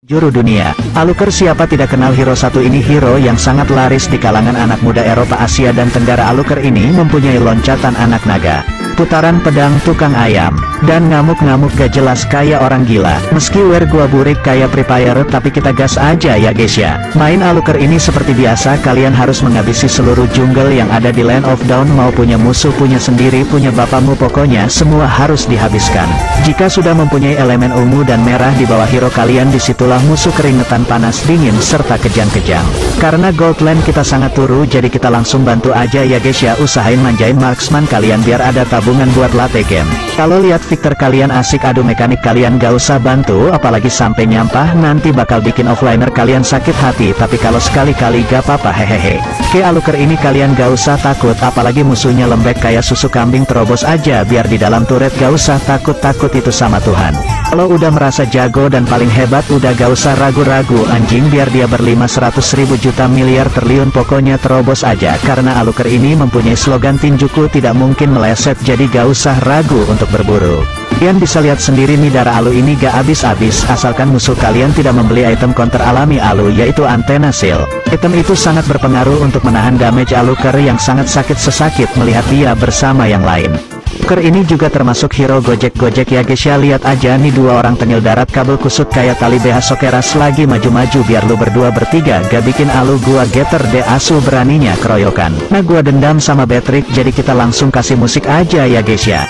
Juru dunia, Alucard. Siapa tidak kenal hero satu ini? Hero yang sangat laris di kalangan anak muda Eropa, Asia dan Tenggara. Alucard ini mempunyai loncatan anak naga, putaran pedang tukang ayam, dan ngamuk-ngamuk gak jelas kayak orang gila. Meski wear gua burik kayak Free Fire, tapi kita gas aja ya guys ya. Main Alucard ini seperti biasa, kalian harus menghabisi seluruh jungle yang ada di Land of Dawn. Mau punya musuh, punya sendiri, punya bapakmu, pokoknya semua harus dihabiskan. Jika sudah mempunyai elemen ungu dan merah di bawah hero kalian, disitulah musuh keringetan, panas, dingin, serta kejang-kejang. Karena Goldland kita sangat turu, jadi kita langsung bantu aja ya guys ya. Usahain manjain marksman kalian biar ada tabungan buat late game. Kalau lihat Victor kalian asik, adu mekanik kalian gak usah bantu, apalagi sampai nyampah, nanti bakal bikin offliner kalian sakit hati. Tapi kalau sekali-kali gak apa-apa, hehehe. Ke Alucard ini kalian gak usah takut, apalagi musuhnya lembek kayak susu kambing, terobos aja biar di dalam turret. Gak usah takut-takut, itu sama Tuhan. Kalau udah merasa jago dan paling hebat, udah gak usah ragu-ragu anjing, biar dia berlima 100.000 juta miliar triliun, pokoknya terobos aja. Karena Alucard ini mempunyai slogan tinjuku tidak mungkin meleset, jadi gak usah ragu untuk berburu. Kalian bisa lihat sendiri nih, darah Alu ini gak habis-habis, asalkan musuh kalian tidak membeli item counter alami Alu, yaitu antena seal. Item itu sangat berpengaruh untuk menahan damage Alucard yang sangat sakit sesakit melihat dia bersama yang lain. Alucard ini juga termasuk hero gojek-gojek ya guys ya. Lihat aja nih, dua orang tengil darat kabel kusut kayak tali BH Sokeras lagi maju-maju biar lu berdua bertiga gak bikin Alu gua getter deh, asu beraninya keroyokan. Nah gua dendam sama Patrick, jadi kita langsung kasih musik aja ya guys ya.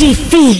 GV